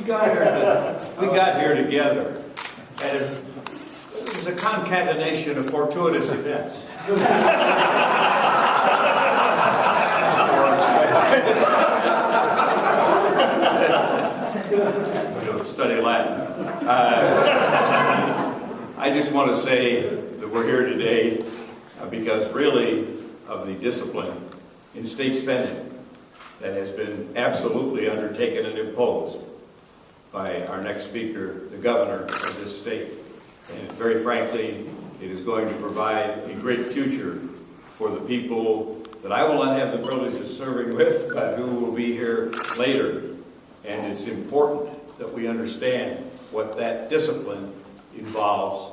got here together, and it was a concatenation of fortuitous events. Study Latin. I just want to say that we're here today because really of the discipline in state spending that has been absolutely undertaken and imposed by our next speaker, the governor of this state. And very frankly, it is going to provide a great future for the people that I will not have the privilege of serving with, but who will be here later. And it's important that we understand what that discipline involves,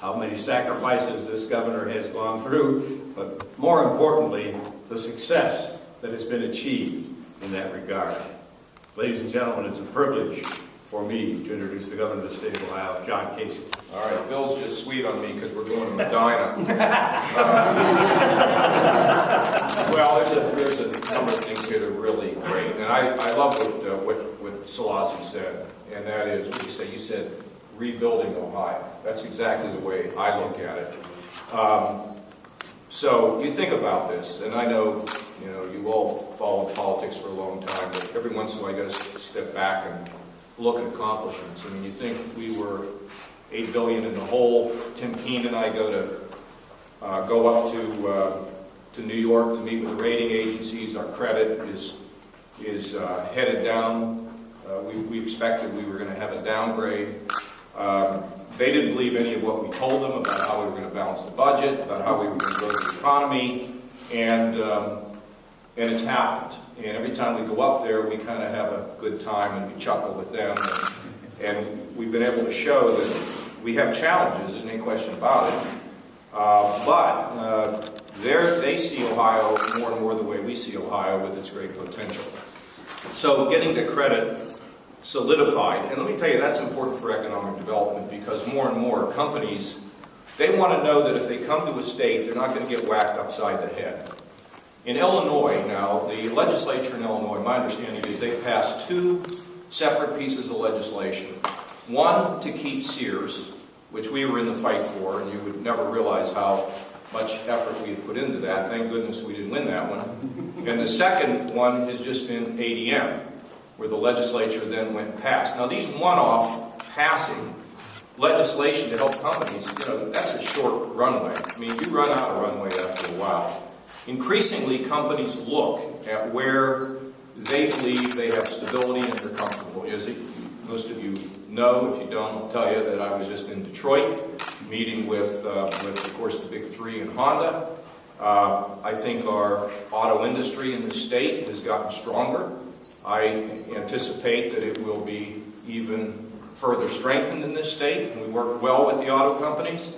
how many sacrifices this governor has gone through, but more importantly, the success that has been achieved in that regard. Ladies and gentlemen, it's a privilege for me to introduce the governor of the state of Ohio, John Kasich. All right, Bill's just sweet on me because we're going to Medina. Well, there's a number of things here that are really great, and I love what Selassie said, and that is what you said rebuilding Ohio. That's exactly the way I look at it. So you think about this, and I know you all followed politics for a long time, but every once in a while you got to step back and look at accomplishments. I mean, you think we were $8 billion in the hole. Tim Keene and I go up to New York to meet with the rating agencies. Our credit is headed down. We expected we were going to have a downgrade. They didn't believe any of what we told them about how we were going to balance the budget, about how we were going to grow the economy, and it's happened. And every time we go up there, we kind of have a good time and we chuckle with them. And we've been able to show that we have challenges, there's no question about it. But they see Ohio more and more the way we see Ohio with its great potential. So getting the credit solidified, and let me tell you, that's important for economic development because more and more companies, they want to know that if they come to a state, they're not going to get whacked upside the head. In Illinois now, the legislature in Illinois, my understanding is they passed two separate pieces of legislation. One to keep Sears, which we were in the fight for, and you would never realize how much effort we had put into that. Thank goodness we didn't win that one. And the second one has just been ADM, where the legislature then went past. Now these one-off passing legislation to help companies, that's a short runway. I mean, you run out of runway after a while. Increasingly, companies look at where they believe they have stability and they're comfortable. Most of you know, if you don't, I'll tell you that I was just in Detroit, meeting with of course, the big three in Honda. I think our auto industry in the state has gotten stronger. I anticipate that it will be even further strengthened in this state, and we work well with the auto companies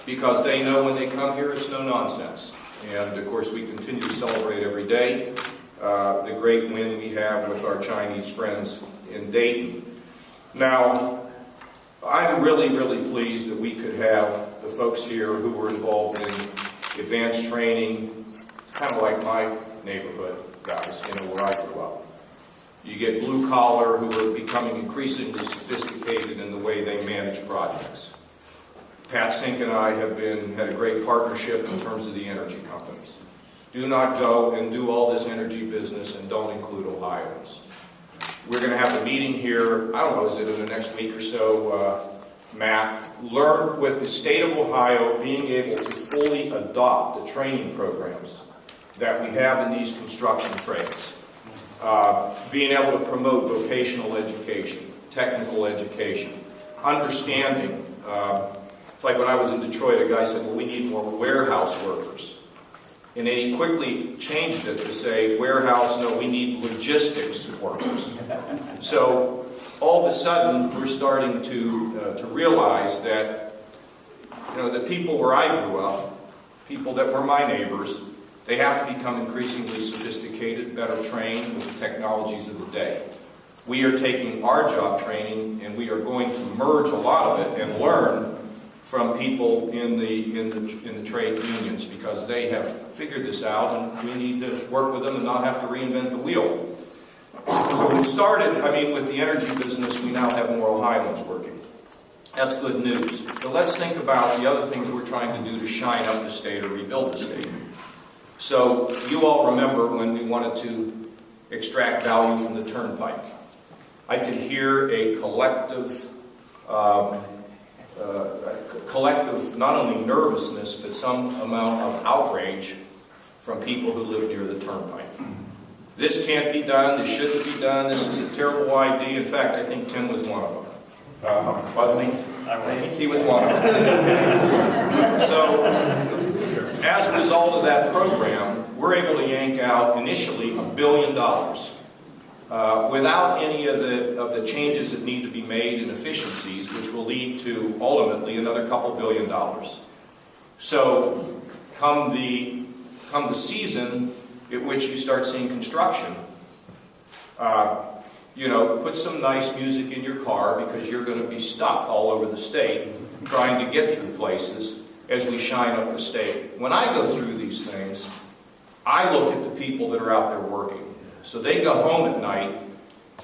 because they know when they come here it's no nonsense. And of course we continue to celebrate every day the great win we have with our Chinese friends in Dayton. Now, I'm really, really pleased that we could have the folks here who were involved in advanced training, kind of like my neighborhood guys, where I grew up. You get blue collar who are becoming increasingly sophisticated in the way they manage projects. Pat Sink and I have had a great partnership in terms of the energy companies. Do not go and do all this energy business and don't include Ohioans. We're going to have a meeting here, I don't know, is it in the next week or so, Matt? Learn with the state of Ohio being able to fully adopt the training programs that we have in these construction trades. Being able to promote vocational education, technical education, understanding. It's like when I was in Detroit, a guy said, well, we need more warehouse workers. And then he quickly changed it to say, warehouse, no, we need logistics workers. So all of a sudden, we're starting to realize that, the people where I grew up, people that were my neighbors, they have to become increasingly sophisticated, better trained with the technologies of the day. We are taking our job training and we are going to merge a lot of it and learn from people in the trade unions because they have figured this out and we need to work with them and not have to reinvent the wheel. So we started, with the energy business, we is working. That's good news. But let's think about the other things we're trying to do to shine up the state or rebuild the state. So you all remember when we wanted to extract value from the turnpike. I could hear a collective not only nervousness, but some amount of outrage from people who live near the turnpike. This can't be done, this shouldn't be done, this is a terrible idea. In fact, I think Tim was one of them. Wasn't he? I think he was one of them. So, as a result of that program, we're able to yank out initially $1 billion without any of the changes that need to be made in efficiencies, which will lead to ultimately another couple $1 billion. So, come the season at which you start seeing construction, put some nice music in your car because you're going to be stuck all over the state trying to get through places as we shine up the state. When I go through these things, I look at the people that are out there working. So they go home at night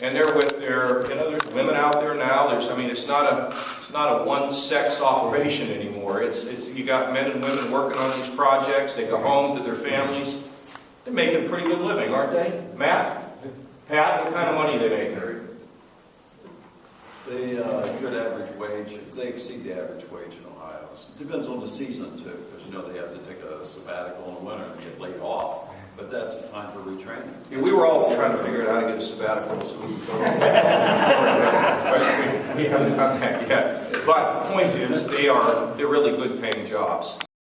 and they're with their, there's women out there now. It's not a one-sex operation anymore. You got men and women working on these projects. They go home to their families. They're making a pretty good living, aren't they? Matt? Pat, what kind of money are they making? Good average wage. They exceed the average wage in Ohio. It depends on the season too, because they have to take a sabbatical in the winter and get laid off. But that's the time for retraining. Yeah, we were all trying to figure out how to get a sabbatical, so we haven't done that yet. But the point is, they're really good paying jobs.